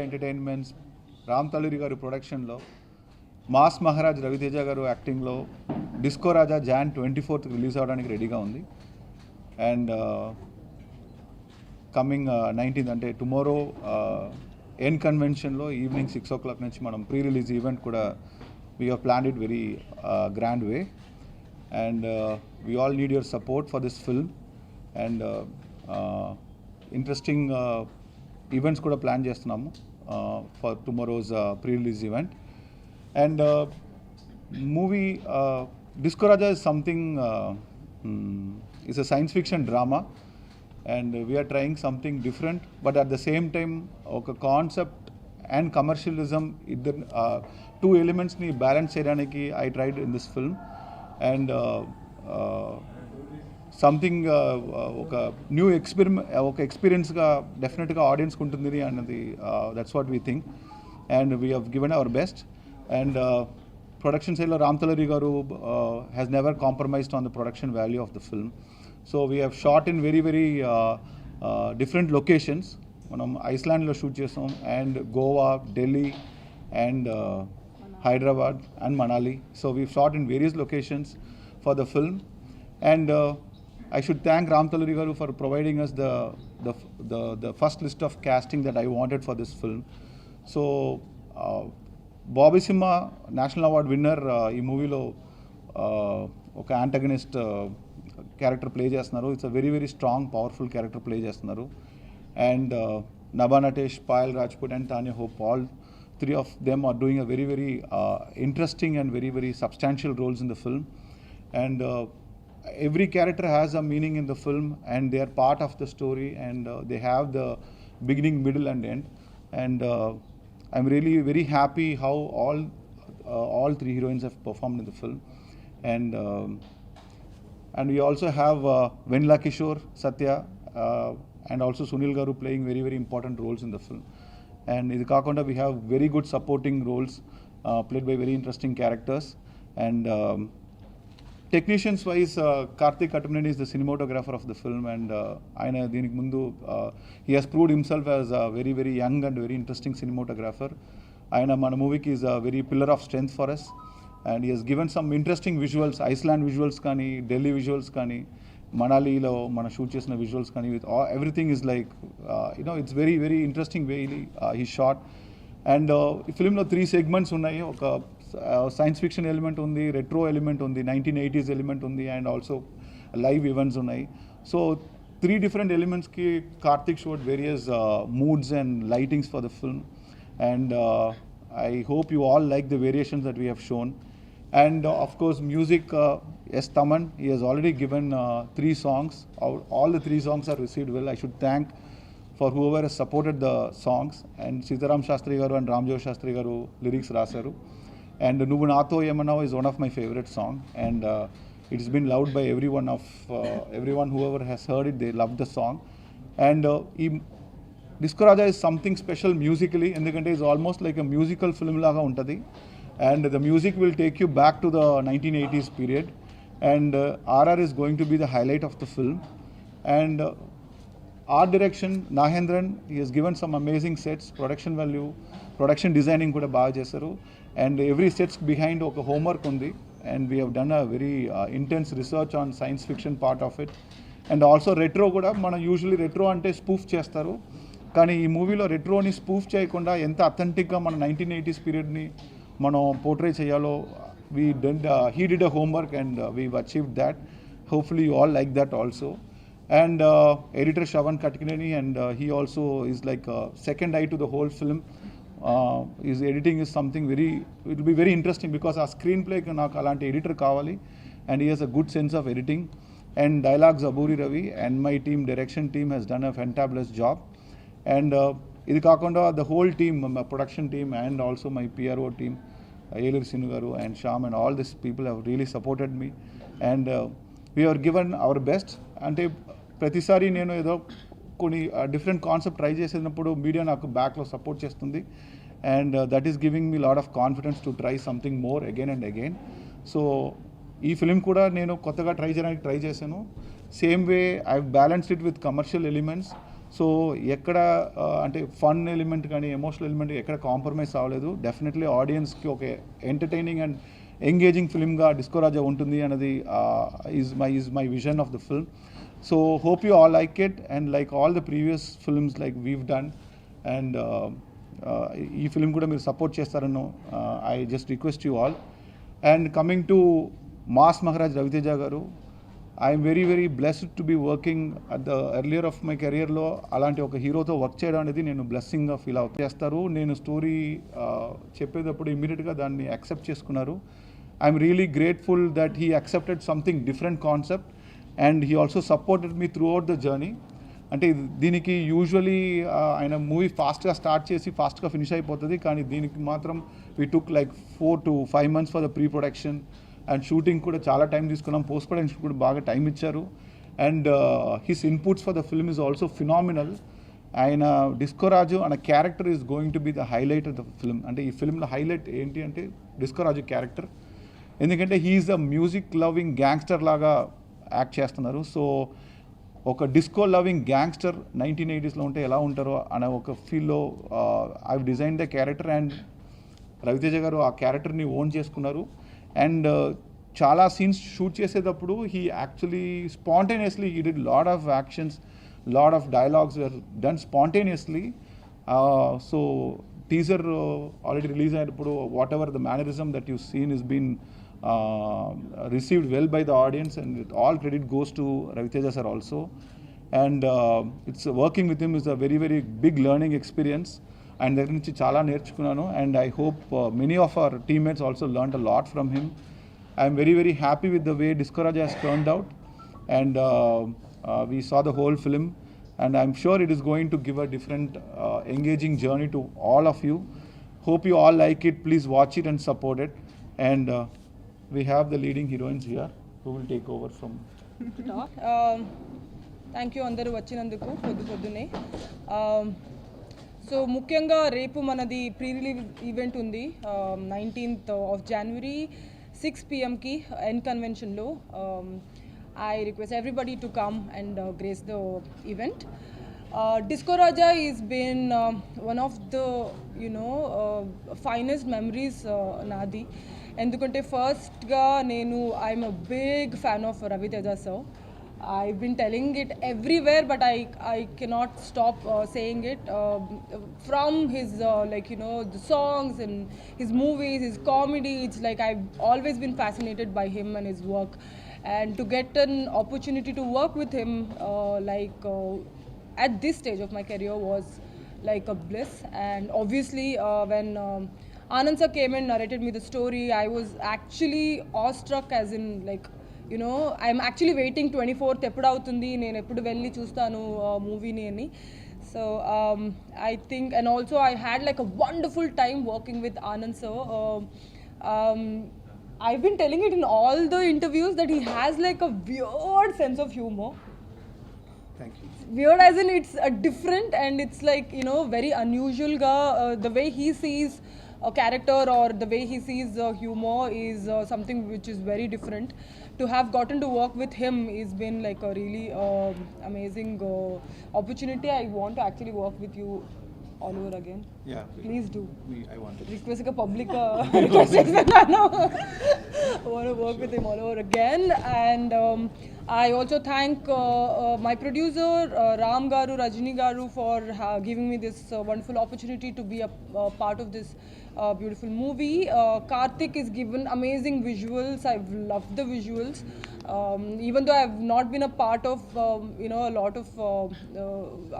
Entertainments Ram తలూరి గారు ప్రొడక్షన్లో mass Maharaj Ravi Teja గారు యాక్టింగ్లో డిస్కో రాజా జాన్ 24th రిలీజ్ అవడానికి రెడీగా ఉంది. అండ్ కమింగ్ 19th అంటే టుమారో ఎన్ కన్వెన్షన్లో ఈవినింగ్ 6 o'clock నుంచి మనం ప్రీ రిలీజ్ ఈవెంట్ కూడా we have planned it very grand way. And we all need your support for this film. And interesting events కూడా plan చేస్తున్నాము for tomorrow's pre release event. And movie Disco Raja is something it's a science fiction drama, and we are trying something different, but at the same time oka concept and commercialism two elements ni balance cheyadaniki I tried in this film. And something oka new experiment oka experience ga definitely ga audience ku untundi anadi that's what we think, and we have given our best. And production side lo Ram Taluri garu has never compromised on the production value of the film. So we have shot in very different locations. మనం ఐస్లాండ్లో shoot చేసాం, and Goa, Delhi, and Hyderabad and Manali. So we shot in various locations for the film. And I should thank Ram Taluri garu for providing us the first list of casting that I wanted for this film. So Bobby Simha national award winner ఈ మూవీలో ఒక antagonist character play చేస్తున్నారు. It's a very strong powerful character play చేస్తున్నారు. And Nabha Natesh, Payal Rajput and Tanya Hope, all three of them are doing a very interesting and very substantial roles in the film. And every character has a meaning in the film, and they are part of the story, and they have the beginning, middle and end. And I'm really very happy how all three heroines have performed in the film. And we also have Venla Kishore, Satya, and also Sunil garu playing very important roles in the film. And idu kaakunda we have very good supporting roles played by very interesting characters. And technicians wise, Karthik Kattamneni is the cinematographer of the film, and ayana deeniki mundu he has proved himself as a very young and very interesting cinematographer. Ayana mana movie ki is a very pillar of strength for us, and he has given some interesting visuals, Iceland visuals kani, Delhi visuals kani, Manali lo mana shoot chesina visuals kani, with everything is like it's very interesting way he shot. And ఈ ఫిల్మ్లో 3 segments ఉన్నాయి. ఒక science fiction element ఉంది, retro element ఉంది, 1980s element ఉంది, and also live events ఉన్నాయి. So 3 different ఎలిమెంట్స్కి Karthik showed various moods and lightings for the film. And I hope you all like the variations that we have shown. And of course music, yes, Taman, he has already given 3 songs. All the 3 songs are received well. I should thank for whoever has supported the songs. And Sitaram Shastri garu and Ramjo Shastri garu lyrics rasaru. And Nuvu Naatho Yemanava is one of my favorite song, and it has been loved by everyone whoever has heard it, they love the song. And Disco Raja is something special musically, endukante it's almost like a musical film laga untadi. And the music will take you back to the 1980s period, and RR is going to be the highlight of the film. And art direction, Nahendran, he has given some amazing sets, production value, production designing kuda baga chesaru, and every sets behind oka homework undi, and we have done a very intense research on science fiction part of it. And also retro kuda, mana usually retro ante spoof chestaru, కానీ ఈ మూవీలో రెట్రోని spoof చేయకుండా ఎంత అథెంటిక్గా మన 1980s పీరియడ్ని మనం portray చేయాలో he did a homework, and we've achieved that. Hopefully you all like that also. And editor Shravan Katkineni, and he also is like a second eye to the whole film. His editing is something it will be very interesting, because our screenplay నాకు అలాంటి editor కావాలి, and he has a good sense of editing. And dialogues Aburi Ravi and my team, direction team, has done a fantabulous job. And ఇది కాకుండా the whole team, my production team, and also my PRO team, Ayelur Sinu garu and Sham, and all these people have really supported me. And we have given our best. అంటే ప్రతిసారి నేను ఏదో కొన్ని different concept try చేసినప్పుడు media నాకు బ్యాక్లో support చేస్తుంది, and that is giving me lot of confidence to try something more again and again. So ఈ ఫిలిం కూడా నేను కొత్తగా ట్రై చేయడానికి ట్రై చేశాను. Same way I balanced it with commercial elements, so ఎక్కడ అంటే ఫన్ ఎలిమెంట్ కానీ ఎమోషనల్ ఎలిమెంట్ ఎక్కడ కాంప్రమైజ్ అవ్వలేదు. డెఫినెట్లీ ఆడియన్స్కి ఒక ఎంటర్టైనింగ్ అండ్ ఎంగేజింగ్ ఫిల్మ్గా డిస్కో రాజా ఉంటుంది అన్నది is my vision of the film. So hope you all like it and like all the previous films like we've done. And ఈ film కూడా మీరు support చేస్తారని I just request you all. And coming to mass Maharaj Ravi Teja garu, I'm very very blessed to be working at the earlier of my కెరియర్లో అలాంటి ఒక హీరోతో work చేయడం అనేది నేను బ్లెస్సింగ్గా ఫీల్ చేస్తారు. నేను స్టోరీ చెప్పేటప్పుడు ఇమ్మీడియట్గా దాన్ని యాక్సెప్ట్ చేసుకున్నారు. I'm really grateful that he accepted something different concept and he also supported me through out the journey. అంటే దీనికి యూజువలీ ఆయన మూవీ ఫాస్ట్గా స్టార్ట్ చేసి ఫాస్ట్గా ఫినిష్ అయిపోతుంది, కానీ దీనికి మాత్రం we took like 4 to 5 months for the pre production and shooting కూడా చాలా టైం తీసుకున్నాం. పోస్ట్ ప్రొడక్షన్ కూడా బాగా టైం ఇచ్చారు. And his inputs for the film is also phenomenal. ఆయన డిస్కో రాజు అనే character is going to be the highlight of the film. అంటే ఈ ఫిల్మ్లో హైలైట్ ఏంటి అంటే డిస్కో రాజు క్యారెక్టర్, ఎందుకంటే he's a music loving gangster లాగా యాక్ట్ చేస్తున్నారు. సో ఒక డిస్కో లవింగ్ గ్యాంగ్స్టర్ 1980s ఉంటే ఎలా ఉంటారో అనే ఒక ఫీల్లో I design the character and Ravi Teja garu ఆ క్యారెక్టర్ని ఓన్ చేసుకున్నారు. అండ్ చాలా సీన్స్ షూట్ చేసేటప్పుడు he actually spontaneously he did lot of actions, lot of dialogues were done spontaneously. So teaser already release అయినప్పుడు whatever the mannerism that you seen is been received well by the audience, and all credit goes to Raviteja sir also. And it's working with him is a very very big learning experience, and దగ్గర నుంచి చాలా నేర్చుకున్నాను. And I hope many of our teammates also learned a lot from him. I am very very happy with the way Disco Raja has turned out, and we saw the whole film, and I'm sure it is going to give a different engaging journey to all of you. Hope you all like it. Please watch it and support it. And we have the leading heroines here who will take over from. Thank you అందరూ వచ్చినందుకు పొద్దునే. So ముఖ్యంగా రేపు మనది pre release event ఉంది 19th of January 6 PM N కన్వెన్షన్లో. I request everybody to come and grace the event. Disco Raja has been one of the finest memories nadi. ఎందుకంటే ఫస్ట్గా I'm a big fan of Raviteja sir. I've been telling it everywhere, but I cannot stop saying it. From his the songs and his movies, his comedy, it's like I've always been fascinated by him and his work. And to get an opportunity to work with him at this stage of my career was like a bliss. And obviously when Anand sir came and narrated me the story, I was actually awestruck, as in I'm actually waiting 24th eppudu avutundi nenu eppudu velli chustanu movie ni ani. So I think, and also I had like a wonderful time working with Anand sir. I've been telling it in all the interviews that he has like a weird sense of humor. Thank you. Weird as in it's different, and it's like very unusual ga the way he sees a character or the way he sees humor is something which is very different. To have gotten to work with him has been like a really amazing opportunity. I want to actually work with you all over again. Yeah, please do. I want to request a public request. I want to work with him all over again. And I also thank my producer Ram Garu, Rajini Garu for giving me this wonderful opportunity to be a part of this beautiful movie. Karthik is given amazing visuals. I've loved the visuals. Even though I've not been a part of a lot of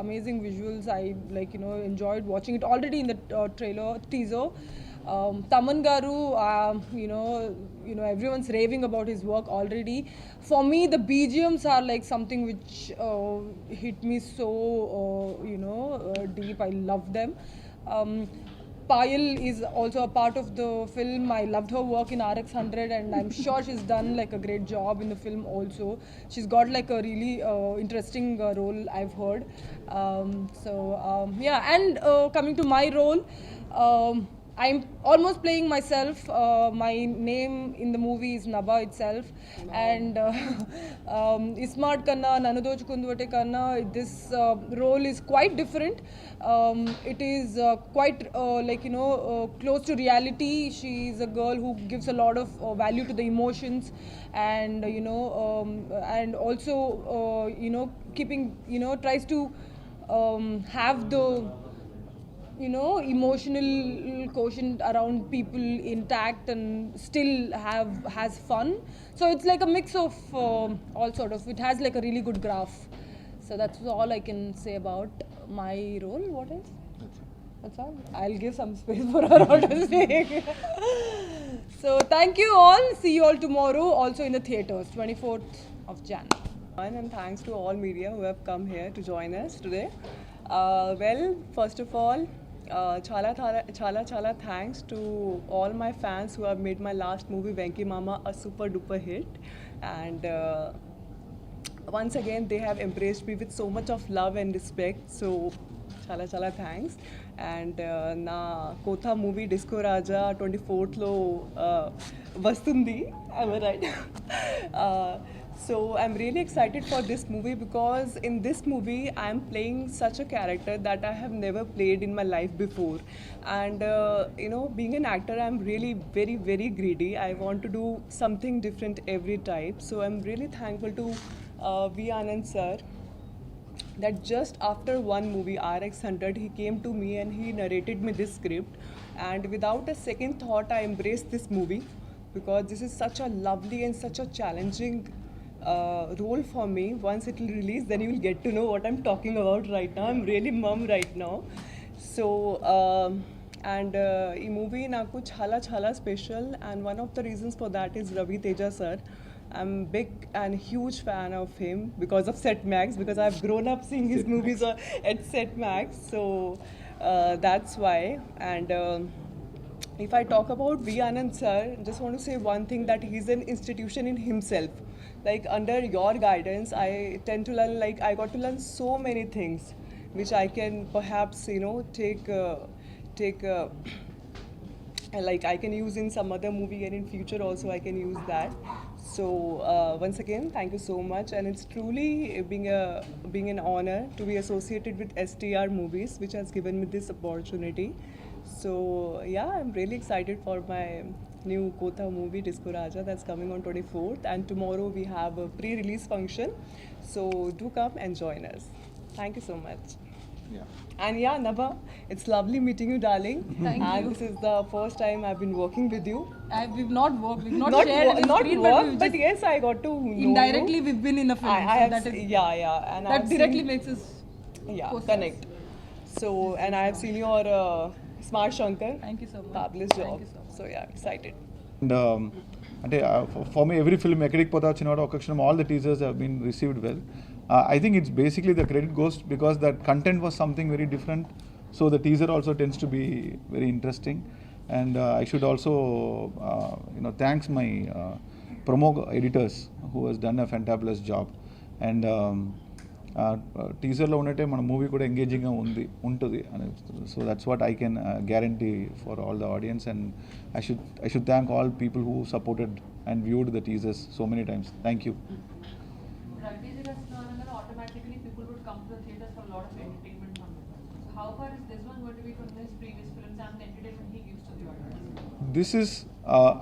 amazing visuals, I enjoyed watching it already in the teaser. Taman Garu, everyone's raving about his work already. For me, the BGMs are like something which hit me so deep. I love them. Payal is also a part of the film. I loved her work in RX100, and I'm sure she's done like a great job in the film also. She's got like a really interesting role, I've heard. Yeah, and coming to my role, I'm almost playing myself. My name in the movie is Nabha itself, and Ismart Kanna, Nanadoj Kundwate Kanna. This role is quite different. It is quite close to reality. She is a girl who gives a lot of value to the emotions, and and also keeping tries to have the emotional quotient around people intact and still has fun. So it's like a mix of all sort of. It has like a really good graph. So that's all I can say about my role. What else? That's all. I'll give some space for her to say. So thank you all. See you all tomorrow. Also in the theaters, 24th of Jan. And thanks to all media who have come here to join us today. Well, first of all, chala thanks to all my fans who have made my last movie Venki Mama a super duper hit, and once again they have embraced me with so much of love and respect. So chala thanks. And na Kotha movie Disco Raja 24th lo vastundi, am I right? So I'm really excited for this movie because in this movie I'm playing such a character that I have never played in my life before. And being an actor, I'm really very greedy. I want to do something different every time. So I'm really thankful to V. Anand sir that just after one movie RX100 he came to me and he narrated me this script, and without a second thought I embraced this movie because this is such a lovely and such a challenging role for me. Once it will release, then you will get to know what I'm talking about right now. I'm really mum right now. So and ee movie naku chala special, and one of the reasons for that is Ravi Teja sir. I'm big and huge fan of him because of Set Max, because I've grown up seeing his movies at Set Max. So that's why. And if I talk about V. Anand sir, just want to say one thing, that he's an institution in himself. Like under your guidance, I tend to learn, like I got to learn so many things, which I can perhaps take like I can use in some other movie, and in future also I can use that. So once again, thank you so much, and it's truly being an honor to be associated with STR Movies, which has given me this opportunity. So yeah, I'm really excited for my new Kotha movie Disco Raja that's coming on 24th, and tomorrow we have a pre-release function. So do come and join us. Thank you so much. Yeah. And yeah, Nabha, it's lovely meeting you, darling. Thank and you. This is the first time I've been working with you. We've not worked, we've not shared any not screen, work, but we've yes, I got to know indirectly you. we've been in a film. I So have that is yeah, and that I've directly seen, makes us close. connect. So, and I have seen your Smart Shankar. Thank you so much. Fabulous Thank job. you so much. So yeah, excited. And అంటే for me every film ఎక్కడికి పోతా వచ్చినాడో ఒక క్షణం all the teasers have been received well. I think it's basically the credit goes because that content was something very different. So the teaser also tends to be very interesting. And I should also thanks my promo editors who has done a fantabulous job. And టీజర్లో ఉన్నట్టే మన movie కూడా ఎంగేజింగ్గా ఉంటుంది అని. So that's what I can guarantee for all the audience. And I should thank all people who supported and viewed the teasers so many times. Thank you. Automatically people would come to the theaters for a lot of entertainment from it. So how far is this one going to be from his previous films and the entertainment he gives to the audience? This is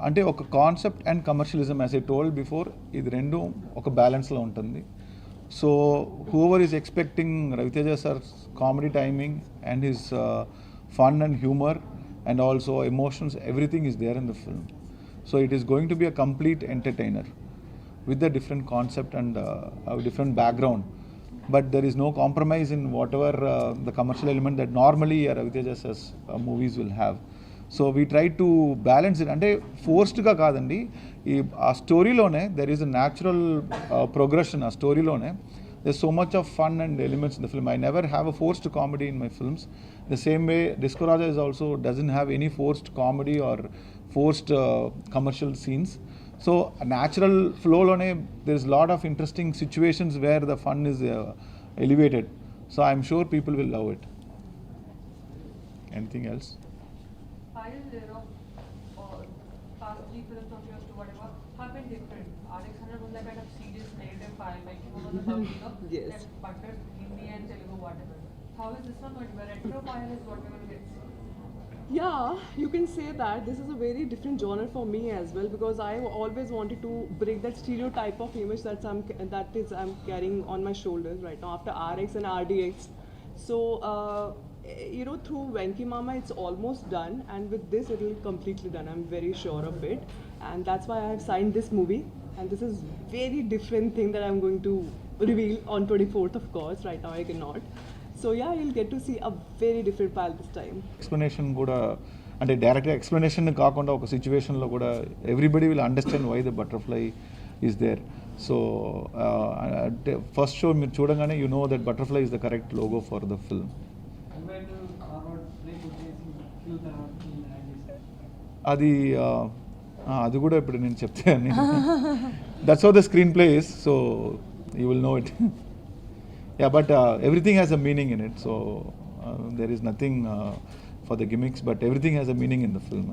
అంటే ఒక concept and commercialism, as I told before, ఇది రెండు ఒక బ్యాలెన్స్లో ఉంటుంది. So whoever is expecting Raviteja sir's comedy timing and his fun and humor and also emotions, everything is there in the film. So it is going to be a complete entertainer with a different concept and a different background. But there is no compromise in whatever the commercial element that normally Raviteja sir's movies will have. So we try to balance it. అంటే ఫోర్స్డ్గా కాదండి, ఆ స్టోరీలోనే there is a natural progression. ఆ స్టోరీలోనే there's so much of fun and elements in the film. I never have a forced comedy in my films. The same way Disco Raja is also doesn't have any forced comedy or forced commercial scenes. So a natural flow lone there's a lot of interesting situations where the fun is elevated. So I'm sure people will love it. Anything else? style there of past three films of yours to whatever have been different. RX100 was like kind of serious narrative file, like it was about Yes. that butters Hindi and Telugu whatever. How is this one going to be? Retro file is what we will get. Yeah, you can say that. This is a very different genre for me as well because I always wanted to break that stereotype of image I'm carrying on my shoulders right now after RX and RDX. So through Venki Mama it's almost done, and with this it will be completely done. I'm very sure of it, and that's why I have signed this movie. And this is very different thing that I'm going to reveal on 24th, of course. Right now I cannot. So yeah, you'll get to see a very different pal this time. Explanation కూడా అంటే డైరెక్ట్గా explanation కాకుండా ఒక సిచ్యువేషన్లో కూడా everybody will understand why the butterfly is there. So first show మీరు చూడగానే you know that butterfly is the correct logo for the film. అది అది కూడా ఇప్పుడు నేను చెప్తాను. That's how the screen play is, so you will know it. Yeah, but everything has a meaning in it, so there is nothing for the gimmicks, but everything has a meaning in the film.